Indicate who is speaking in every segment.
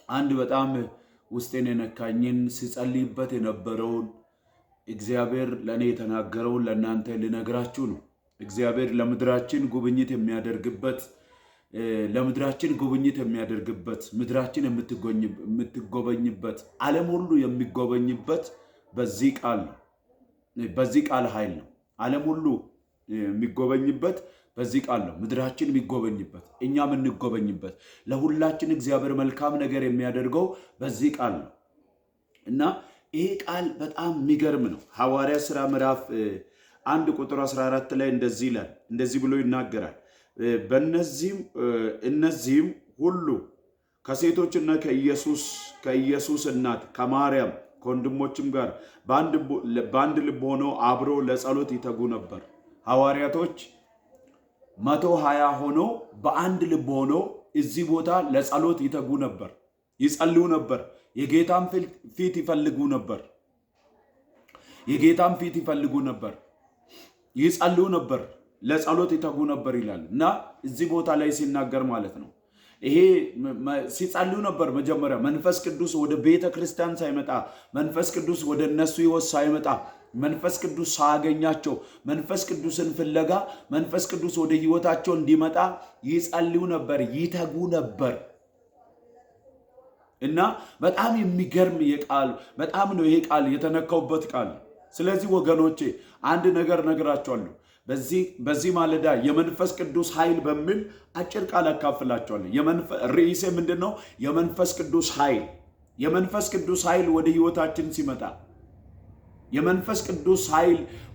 Speaker 1: አንድ በጣም ውስጤን የነካኝን ሲጸልይበት የነበረውን እግዚአብሔር ለኔ የተናገረውን ለእናንተ ልነግራችሁ ነው። እግዚአብሔር ለምድራችን ጉብኝት የሚያደርግበት ምድራችን የምትጎበኝበት ዓለም ሁሉ የሚጎበኝበት በዚህ ቃል ኃይል ነው። ዓለም ሁሉ የሚጎበኝበት በዚህ ቃል ነው። ምድራችን የሚጎበኝበት እኛም እንጎበኝበት ለሁላችን እግዚአብሔር መልካም ነገር የሚያደርገው በዚህ ቃል ነው እና ይሄ ቃል በጣም የሚገርም ነው። ሐዋርያ ሥራ ምዕራፍ 1 ቁጥር 14 ላይ እንደዚህ ይላል፣ እንደዚህ ብሎ ይናገራል። እነዚህም ሁሉ ከሴቶችና ከኢየሱስ እናት ከማርያም ከወንድሞችም ጋር በአንድ ልብ ሆነው አብሮ ለጸሎት ይተጉ ነበር። ሐዋርያቶች 120 ሆነው በአንድ ልብ ሆነው እዚህ ቦታ ለጸሎት ይተጉ ነበር፣ ይጸልዩ ነበር፣ የጌታን ፊት ይፈልጉ ነበር፣ ይጸልዩ ነበር፣ ለጸሎት ይተጉ ነበር ይላል እና እዚህ ቦታ ላይ ሲናገር ማለት ነው። ይሄ ሲጸልዩ ነበር። መጀመሪያ መንፈስ ቅዱስ ወደ ቤተ ክርስቲያን ሳይመጣ፣ መንፈስ ቅዱስ ወደ እነሱ ሕይወት ሳይመጣ፣ መንፈስ ቅዱስ ሳያገኛቸው፣ መንፈስ ቅዱስን ፍለጋ መንፈስ ቅዱስ ወደ ሕይወታቸው እንዲመጣ ይጸልዩ ነበር፣ ይተጉ ነበር እና በጣም የሚገርም የቃል በጣም ነው ይሄ ቃል የተነካውበት ቃል። ስለዚህ ወገኖቼ አንድ ነገር ነግራቸዋለሁ። በዚህ ማለዳ የመንፈስ ቅዱስ ኃይል በሚል አጭር ቃል አካፍላቸዋለሁ። ርዕሴ ምንድነው? የመንፈስ ቅዱስ ኃይል። የመንፈስ ቅዱስ ኃይል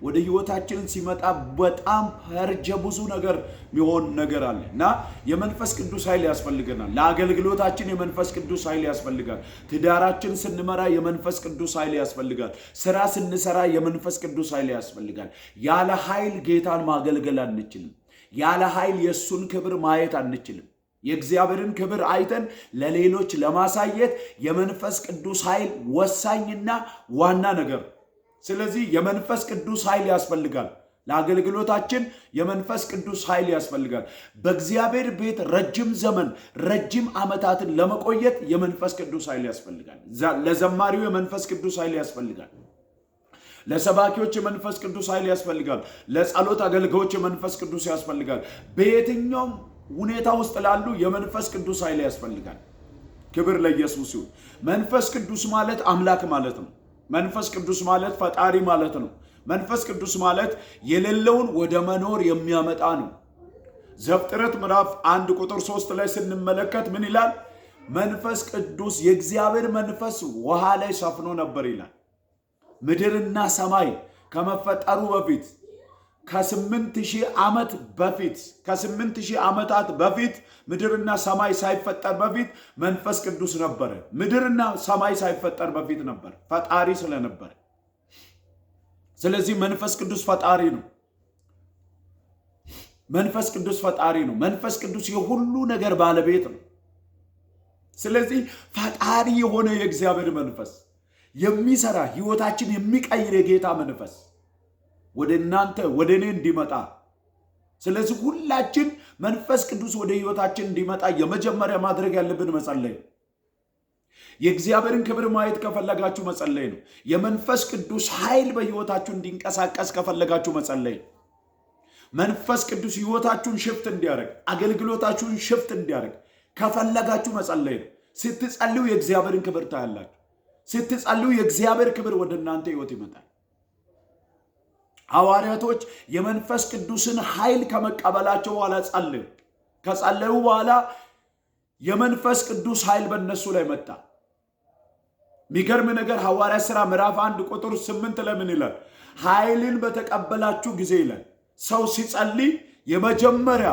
Speaker 1: ወደ ህይወታችን ሲመጣ በጣም ፈርጀ ብዙ ነገር የሚሆን ነገር አለ እና የመንፈስ ቅዱስ ኃይል ያስፈልገናል። ለአገልግሎታችን የመንፈስ ቅዱስ ኃይል ያስፈልጋል። ትዳራችን ስንመራ የመንፈስ ቅዱስ ኃይል ያስፈልጋል። ስራ ስንሰራ የመንፈስ ቅዱስ ኃይል ያስፈልጋል። ያለ ኃይል ጌታን ማገልገል አንችልም። ያለ ኃይል የእሱን ክብር ማየት አንችልም። የእግዚአብሔርን ክብር አይተን ለሌሎች ለማሳየት የመንፈስ ቅዱስ ኃይል ወሳኝና ዋና ነገር። ስለዚህ የመንፈስ ቅዱስ ኃይል ያስፈልጋል። ለአገልግሎታችን የመንፈስ ቅዱስ ኃይል ያስፈልጋል። በእግዚአብሔር ቤት ረጅም ዓመታትን ለመቆየት የመንፈስ ቅዱስ ኃይል ያስፈልጋል። ለዘማሪው የመንፈስ ቅዱስ ኃይል ያስፈልጋል። ለሰባኪዎች የመንፈስ ቅዱስ ኃይል ያስፈልጋል። ለጸሎት አገልጋዮች የመንፈስ ቅዱስ ያስፈልጋል። በየትኛውም ሁኔታ ውስጥ ላሉ የመንፈስ ቅዱስ ኃይል ያስፈልጋል። ክብር ለኢየሱስ ይሁን። መንፈስ ቅዱስ ማለት አምላክ ማለት ነው። መንፈስ ቅዱስ ማለት ፈጣሪ ማለት ነው። መንፈስ ቅዱስ ማለት የሌለውን ወደ መኖር የሚያመጣ ነው። ዘፍጥረት ምዕራፍ 1 ቁጥር 3 ላይ ስንመለከት ምን ይላል? መንፈስ ቅዱስ የእግዚአብሔር መንፈስ ውሃ ላይ ሰፍኖ ነበር ይላል። ምድርና ሰማይ ከመፈጠሩ በፊት ከ8000 ዓመታት በፊት ምድርና ሰማይ ሳይፈጠር በፊት መንፈስ ቅዱስ ነበረ። ምድርና ሰማይ ሳይፈጠር በፊት ነበር፣ ፈጣሪ ስለነበረ። ስለዚህ መንፈስ ቅዱስ ፈጣሪ ነው። መንፈስ ቅዱስ የሁሉ ነገር ባለቤት ነው። ስለዚህ ፈጣሪ የሆነ የእግዚአብሔር መንፈስ የሚሰራ ህይወታችን የሚቀይር የጌታ መንፈስ ወደ እናንተ ወደ እኔ እንዲመጣ። ስለዚህ ሁላችን መንፈስ ቅዱስ ወደ ህይወታችን እንዲመጣ የመጀመሪያ ማድረግ ያለብን መጸለይ ነው። የእግዚአብሔርን ክብር ማየት ከፈለጋችሁ መጸለይ ነው። የመንፈስ ቅዱስ ኃይል በህይወታችሁ እንዲንቀሳቀስ ከፈለጋችሁ መጸለይ ነው። መንፈስ ቅዱስ ህይወታችሁን ሽፍት እንዲያደርግ፣ አገልግሎታችሁን ሽፍት እንዲያደርግ ከፈለጋችሁ መጸለይ ነው። ስትጸልዩ የእግዚአብሔርን ክብር ታያላችሁ። ስትጸልዩ የእግዚአብሔር ክብር ወደ እናንተ ህይወት ይመጣል። ሐዋርያቶች የመንፈስ ቅዱስን ኃይል ከመቀበላቸው በኋላ ከጸለዩ በኋላ የመንፈስ ቅዱስ ኃይል በእነሱ ላይ መጣ። የሚገርም ነገር ሐዋርያ ሥራ ምዕራፍ 1 ቁጥር 8 ላይ ምን ይላል? ኃይልን በተቀበላችሁ ጊዜ ይላል። ሰው ሲጸልይ የመጀመሪያ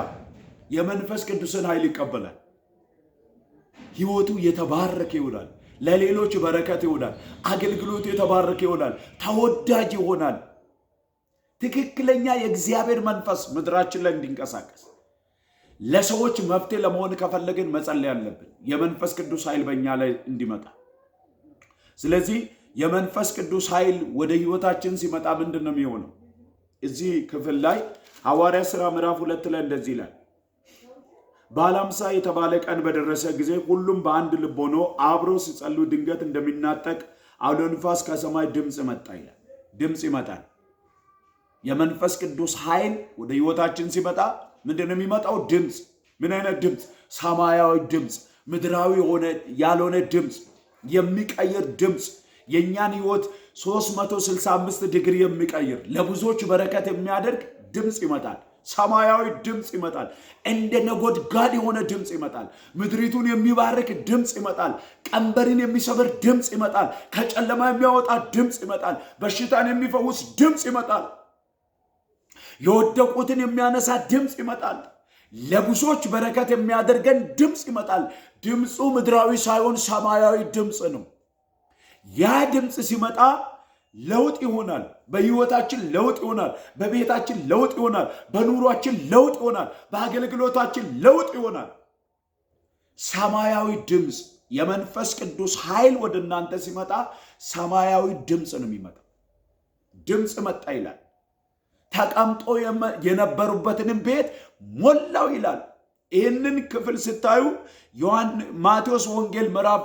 Speaker 1: የመንፈስ ቅዱስን ኃይል ይቀበላል። ህይወቱ የተባረከ ይሆናል። ለሌሎች በረከት ይሆናል። አገልግሎቱ የተባረከ ይሆናል። ተወዳጅ ይሆናል። ትክክለኛ የእግዚአብሔር መንፈስ ምድራችን ላይ እንዲንቀሳቀስ ለሰዎች መፍትሄ ለመሆን ከፈለግን መጸለይ አለብን፣ የመንፈስ ቅዱስ ኃይል በእኛ ላይ እንዲመጣ። ስለዚህ የመንፈስ ቅዱስ ኃይል ወደ ህይወታችን ሲመጣ ምንድን ነው የሚሆነው? እዚህ ክፍል ላይ ሐዋርያ ሥራ ምዕራፍ 2 ላይ እንደዚህ ይላል። ባለምሳ የተባለ ቀን በደረሰ ጊዜ ሁሉም በአንድ ልብ ሆኖ አብሮ ሲጸልዩ ድንገት እንደሚናጠቅ አውሎ ንፋስ ከሰማይ ድምፅ መጣ ይላል። ድምፅ ይመጣል። የመንፈስ ቅዱስ ኃይል ወደ ህይወታችን ሲመጣ ምንድነው የሚመጣው? ድምፅ። ምን አይነት ድምፅ? ሰማያዊ ድምፅ፣ ምድራዊ ያልሆነ ድምፅ፣ የሚቀይር ድምፅ፣ የኛን ህይወት 365 ዲግሪ የሚቀይር ለብዙዎች በረከት የሚያደርግ ድምፅ ይመጣል። ሰማያዊ ድምፅ ይመጣል። እንደ ነጎድጓድ የሆነ ድምፅ ይመጣል። ምድሪቱን የሚባርክ ድምፅ ይመጣል። ቀንበርን የሚሰብር ድምፅ ይመጣል። ከጨለማ የሚያወጣ ድምፅ ይመጣል። በሽታን የሚፈውስ ድምፅ ይመጣል። የወደቁትን የሚያነሳ ድምፅ ይመጣል። ለብዙዎች በረከት የሚያደርገን ድምፅ ይመጣል። ድምፁ ምድራዊ ሳይሆን ሰማያዊ ድምፅ ነው። ያ ድምፅ ሲመጣ ለውጥ ይሆናል። በህይወታችን ለውጥ ይሆናል። በቤታችን ለውጥ ይሆናል። በኑሯችን ለውጥ ይሆናል። በአገልግሎታችን ለውጥ ይሆናል። ሰማያዊ ድምፅ፣ የመንፈስ ቅዱስ ኃይል ወደ እናንተ ሲመጣ ሰማያዊ ድምፅ ነው የሚመጣው። ድምፅ መጣ ይላል። ተቀምጦ የነበሩበትንም ቤት ሞላው ይላል። ይህንን ክፍል ስታዩ ማቴዎስ ወንጌል ምዕራፍ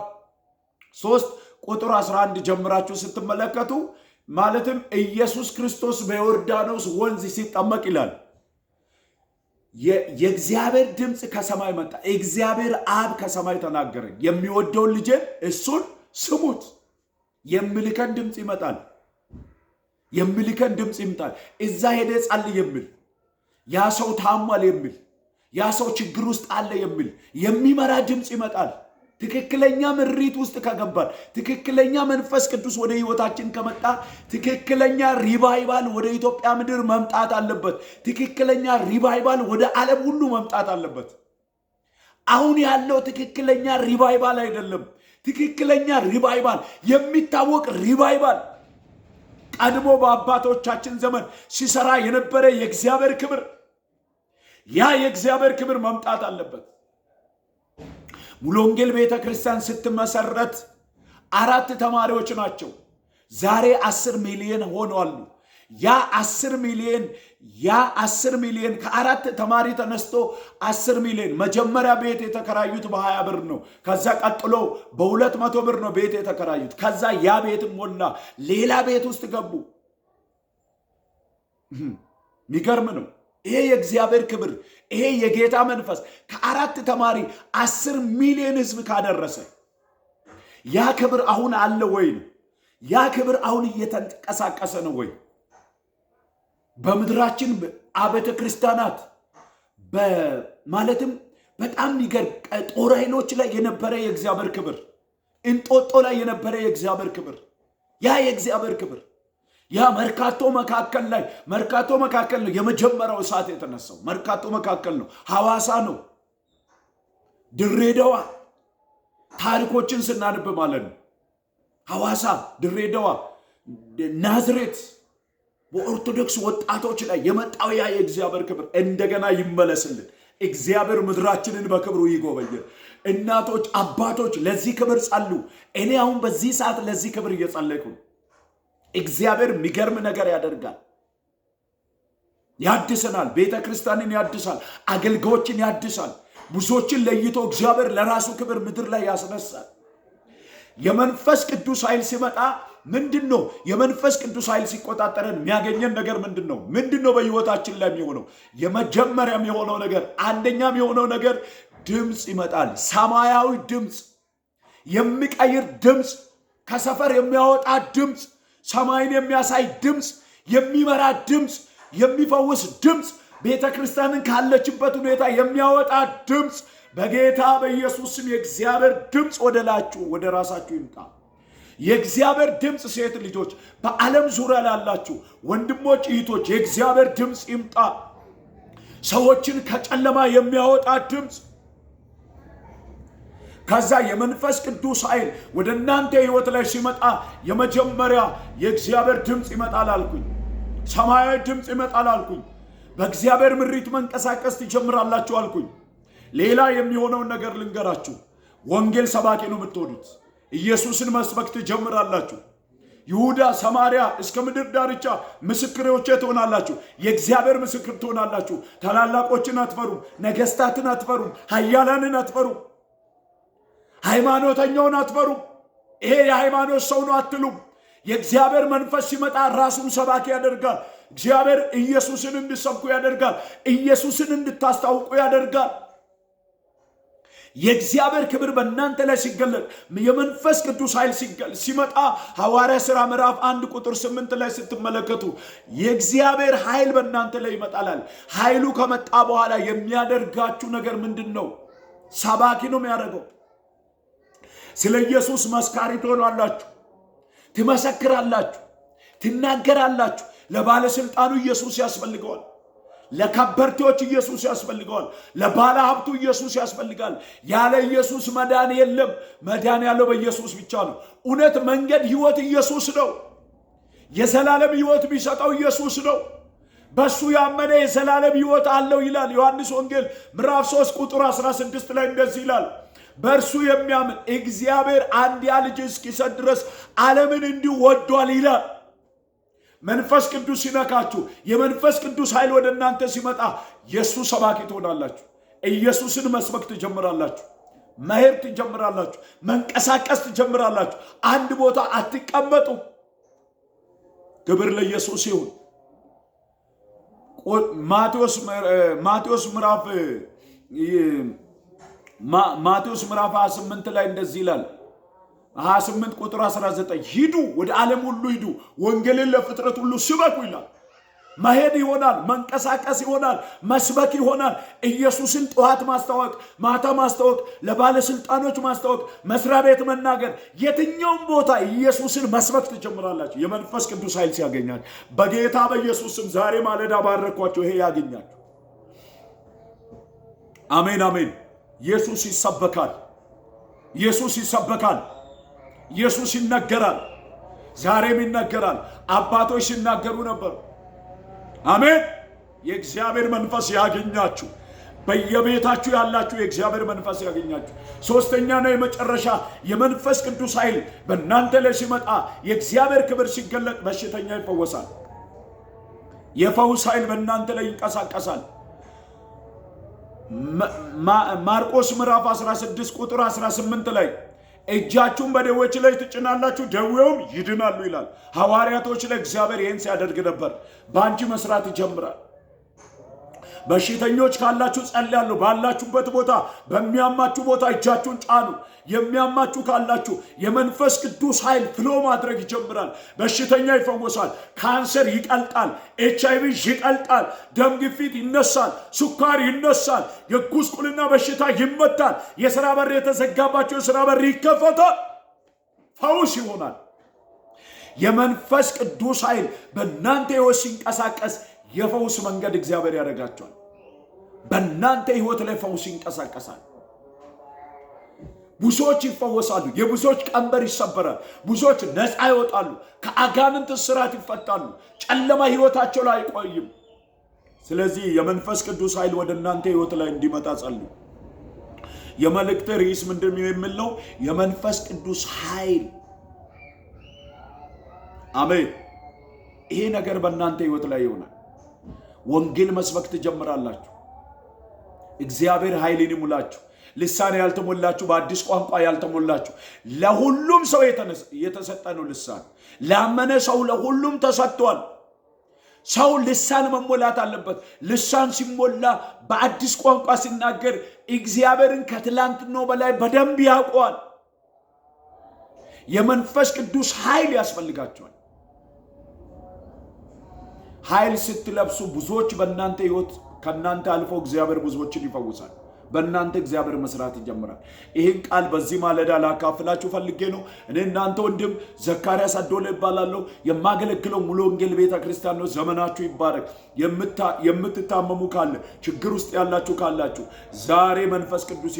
Speaker 1: 3 ቁጥር 11 ጀምራችሁ ስትመለከቱ ማለትም ኢየሱስ ክርስቶስ በዮርዳኖስ ወንዝ ሲጠመቅ ይላል የእግዚአብሔር ድምፅ ከሰማይ መጣ። እግዚአብሔር አብ ከሰማይ ተናገረ፣ የሚወደውን ልጄን እሱን ስሙት። የሚልከን ድምፅ ይመጣል። የሚልከን ድምፅ ይመጣል። እዛ ሄደ ጸልይ የሚል፣ ያ ሰው ታሟል የሚል፣ ያ ሰው ችግር ውስጥ አለ የሚል የሚመራ ድምፅ ይመጣል። ትክክለኛ ምሪት ውስጥ ከገባን፣ ትክክለኛ መንፈስ ቅዱስ ወደ ህይወታችን ከመጣ ትክክለኛ ሪቫይቫል ወደ ኢትዮጵያ ምድር መምጣት አለበት። ትክክለኛ ሪቫይቫል ወደ ዓለም ሁሉ መምጣት አለበት። አሁን ያለው ትክክለኛ ሪቫይቫል አይደለም። ትክክለኛ ሪቫይቫል፣ የሚታወቅ ሪቫይቫል፣ ቀድሞ በአባቶቻችን ዘመን ሲሰራ የነበረ የእግዚአብሔር ክብር፣ ያ የእግዚአብሔር ክብር መምጣት አለበት። ሙሉ ወንጌል ቤተ ክርስቲያን ስትመሰረት 4 ተማሪዎች ናቸው። ዛሬ 10 ሚሊዮን ሆነዋል። ያ 10 ሚሊዮን ከ4 ተማሪ ተነስቶ 10 ሚሊዮን። መጀመሪያ ቤት የተከራዩት በ20 ብር ነው። ከዛ ቀጥሎ በ200 ብር ነው ቤት የተከራዩት። ከዛ ያ ቤት ሞላ፣ ሌላ ቤት ውስጥ ገቡ። የሚገርም ነው። ይሄ የእግዚአብሔር ክብር፣ ይሄ የጌታ መንፈስ ከ4 ተማሪ 10 ሚሊዮን ህዝብ ካደረሰ ያ ክብር አሁን አለ ወይ? ያ ክብር አሁን እየተንቀሳቀሰ ነው ወይ? በምድራችን አብያተ ክርስቲያናት ማለትም በጣም የሚገርም ጦር ኃይሎች ላይ የነበረ የእግዚአብሔር ክብር፣ እንጦጦ ላይ የነበረ የእግዚአብሔር ክብር፣ ያ የእግዚአብሔር ክብር ያ መርካቶ መካከል ነው የመጀመሪያው እሳት የተነሳው። መርካቶ መካከል ነው፣ ሐዋሳ ነው፣ ድሬዳዋ። ታሪኮችን ስናነብ ማለት ነው ሐዋሳ፣ ድሬዳዋ፣ ናዝሬት በኦርቶዶክስ ወጣቶች ላይ የመጣው ያ የእግዚአብሔር ክብር እንደገና ይመለስልን። እግዚአብሔር ምድራችንን በክብሩ ይጎበኛል። እናቶች፣ አባቶች ለዚህ ክብር ጸሉ። እኔ አሁን በዚህ ሰዓት ለዚህ ክብር እየጸለይኩ ነው። እግዚአብሔር የሚገርም ነገር ያደርጋል፣ ያድሰናል፣ ቤተ ክርስቲያንን ያድሳል፣ አገልጋዮችን ያድሳል። ብዙዎችን ለይቶ እግዚአብሔር ለራሱ ክብር ምድር ላይ ያስነሳል። የመንፈስ ቅዱስ ኃይል ሲመጣ ምንድን ነው? የመንፈስ ቅዱስ ኃይል ሲቆጣጠረን የሚያገኘን ነገር ምንድን ነው? ምንድን ነው በህይወታችን ላይ የሚሆነው? የመጀመሪያም የሆነው ነገር፣ አንደኛም የሆነው ነገር ድምፅ ይመጣል። ሰማያዊ ድምፅ፣ የሚቀይር ድምፅ፣ ከሰፈር የሚያወጣ ድምፅ፣ ሰማይን የሚያሳይ ድምፅ፣ የሚመራ ድምፅ፣ የሚፈውስ ድምፅ፣ ቤተ ክርስቲያንን ካለችበት ሁኔታ የሚያወጣ ድምፅ፣ በጌታ በኢየሱስ ስም የእግዚአብሔር ድምፅ ወደ ራሳችሁ ይምጣ። የእግዚአብሔር ድምፅ፣ ሴት ልጆች በዓለም ዙሪያ ላላችሁ ወንድሞች እህቶች፣ የእግዚአብሔር ድምፅ ይምጣ። ሰዎችን ከጨለማ የሚያወጣ ድምፅ። ከዛ የመንፈስ ቅዱስ ኃይል ወደ እናንተ ህይወት ላይ ሲመጣ የመጀመሪያ የእግዚአብሔር ድምፅ ይመጣል አልኩኝ። ሰማያዊ ድምፅ ይመጣል አልኩኝ። በእግዚአብሔር ምሪት መንቀሳቀስ ትጀምራላችሁ አልኩኝ። ሌላ የሚሆነውን ነገር ልንገራችሁ። ወንጌል ሰባኪ ነው የምትሆኑት። ኢየሱስን መስበክ ትጀምራላችሁ። ይሁዳ፣ ሰማርያ እስከ ምድር ዳርቻ ምስክሮቼ ትሆናላችሁ። የእግዚአብሔር ምስክር ትሆናላችሁ። ታላላቆችን አትፈሩም፣ ነገስታትን አትፈሩም፣ ኃያላንን አትፈሩም፣ ሃይማኖተኛውን አትፈሩም። ይሄ የሃይማኖት ሰው ነው አትሉም። የእግዚአብሔር መንፈስ ሲመጣ ራሱን ሰባኪ ያደርጋል። እግዚአብሔር ኢየሱስን እንድሰብኩ ያደርጋል። ኢየሱስን እንድታስታውቁ ያደርጋል። የእግዚአብሔር ክብር በእናንተ ላይ ሲገለጥ የመንፈስ ቅዱስ ኃይል ሲመጣ ሐዋርያ ሥራ ምዕራፍ 1 ቁጥር 8 ላይ ስትመለከቱ የእግዚአብሔር ኃይል በእናንተ ላይ ይመጣል። ኃይሉ ከመጣ በኋላ የሚያደርጋችሁ ነገር ምንድነው? ሰባኪ ነው የሚያደርገው። ስለ ኢየሱስ መስካሪ ትሆናላችሁ፣ ትመሰክራላችሁ፣ ትናገራላችሁ። ለባለስልጣኑ ኢየሱስ ያስፈልገዋል። ለከበርቴዎች ኢየሱስ ያስፈልገዋል። ለባለ ሀብቱ ኢየሱስ ያስፈልጋል። ያለ ኢየሱስ መዳን የለም። መዳን ያለው በኢየሱስ ብቻ ነው። እውነት፣ መንገድ፣ ሕይወት ኢየሱስ ነው። የዘላለም ሕይወት ቢሰጠው ኢየሱስ ነው። በሱ ያመነ የዘላለም ሕይወት አለው ይላል ዮሐንስ ወንጌል ምዕራፍ 3 ቁጥር 16 ላይ እንደዚህ ይላል፣ በእርሱ የሚያምን እግዚአብሔር አንድያ ልጅ እስኪሰጥ ድረስ ዓለምን እንዲሁ ወዷል ይላል። መንፈስ ቅዱስ ሲነካችሁ፣ የመንፈስ ቅዱስ ኃይል ወደ እናንተ ሲመጣ የሱ ሰባኪ ትሆናላችሁ። ኢየሱስን መስበክ ትጀምራላችሁ። መሄድ ትጀምራላችሁ። መንቀሳቀስ ትጀምራላችሁ። አንድ ቦታ አትቀመጡ። ክብር ለኢየሱስ ይሁን። ማቴዎስ ምዕራፍ 28 ላይ እንደዚህ ይላል 28 ቁጥር 19 ሂዱ፣ ወደ ዓለም ሁሉ ሂዱ፣ ወንጌልን ለፍጥረት ሁሉ ስበኩ ይላል። መሄድ ይሆናል፣ መንቀሳቀስ ይሆናል፣ መስበክ ይሆናል። ኢየሱስን ጠዋት ማስታወቅ፣ ማታ ማስታወቅ፣ ለባለስልጣኖች ማስታወቅ፣ መስሪያ ቤት መናገር፣ የትኛውም ቦታ ኢየሱስን መስበክ ትጀምራላችሁ። የመንፈስ ቅዱስ ኃይል ሲያገኛል በጌታ በኢየሱስም ዛሬ ማለዳ ባረኳቸው። ይሄ ያገኛችሁ። አሜን አሜን። ኢየሱስ ይሰበካል። ኢየሱስ ይሰበካል። ኢየሱስ ይነገራል። ዛሬም ይነገራል። አባቶች ሲናገሩ ነበር። አሜን። የእግዚአብሔር መንፈስ ያገኛችሁ። በየቤታችሁ ያላችሁ የእግዚአብሔር መንፈስ ያገኛችሁ። ሶስተኛና የመጨረሻ የመንፈስ ቅዱስ ኃይል በእናንተ ላይ ሲመጣ የእግዚአብሔር ክብር ሲገለጥ በሽተኛ ይፈወሳል። የፈውስ ኃይል በእናንተ ላይ ይንቀሳቀሳል። ማርቆስ ምዕራፍ 16 ቁጥር 18 ላይ እጃችሁን በደዌዎች ላይ ትጭናላችሁ ደዌውም ይድናሉ ይላል። ሐዋርያቶች ለእግዚአብሔር ይህን ሲያደርግ ነበር። በአንቺ መስራት ይጀምራል። በሽተኞች ካላችሁ ጸልያለሁ። ባላችሁበት ቦታ በሚያማችሁ ቦታ እጃችሁን ጫኑ። የሚያማችሁ ካላችሁ የመንፈስ ቅዱስ ኃይል ፍሎ ማድረግ ይጀምራል። በሽተኛ ይፈወሳል። ካንሰር ይቀልጣል። HIV ይቀልጣል። ደም ግፊት ይነሳል። ሱካር ይነሳል። የጉስቁልና በሽታ ይመታል። የሥራ በር የተዘጋባቸው የሥራ በር ይከፈታል። ፈውስ ይሆናል። የመንፈስ ቅዱስ ኃይል በእናንተ ሕይወት ሲንቀሳቀስ የፈውስ መንገድ እግዚአብሔር ያደርጋቸዋል። በእናንተ ሕይወት ላይ ፈውስ ይንቀሳቀሳል። ብዙዎች ይፈወሳሉ። የብዙዎች ቀንበር ይሰበራል። ብዙዎች ነፃ ይወጣሉ። ከአጋንንት እስራት ይፈታሉ። ጨለማ ሕይወታቸው ላይ አይቆይም። ስለዚህ የመንፈስ ቅዱስ ኃይል ወደ እናንተ ሕይወት ላይ እንዲመጣ ጸልዩ። የመልእክት ርዕስ ምንድን ነው የሚለው? የመንፈስ ቅዱስ ኃይል። አሜን። ይሄ ነገር በእናንተ ሕይወት ላይ ይሆናል። ወንጌል መስበክ ትጀምራላችሁ። እግዚአብሔር ኃይልን ይሙላችሁ። ልሳን ያልተሞላችሁ፣ በአዲስ ቋንቋ ያልተሞላችሁ፣ ለሁሉም ሰው የተሰጠ ነው ልሳን። ላመነ ሰው ለሁሉም ተሰጥቷል። ሰው ልሳን መሞላት አለበት። ልሳን ሲሞላ በአዲስ ቋንቋ ሲናገር እግዚአብሔርን ከትላንትናው በላይ በደንብ ያውቀዋል። የመንፈስ ቅዱስ ኃይል ያስፈልጋቸዋል። ኃይል ስትለብሱ ብዙዎች በእናንተ ሕይወት ከእናንተ አልፎ እግዚአብሔር ብዙዎችን ይፈውሳል። በእናንተ እግዚአብሔር መስራት ይጀምራል። ይህን ቃል በዚህ ማለዳ ላካፍላችሁ ፈልጌ ነው። እኔ እናንተ ወንድም ዘካርያስ አዶላ ይባላለሁ። የማገለግለው ሙሉ ወንጌል ቤተ ክርስቲያን ነው። ዘመናችሁ ይባረክ። የምትታመሙ ካለ ችግር ውስጥ ያላችሁ ካላችሁ ዛሬ መንፈስ ቅዱስ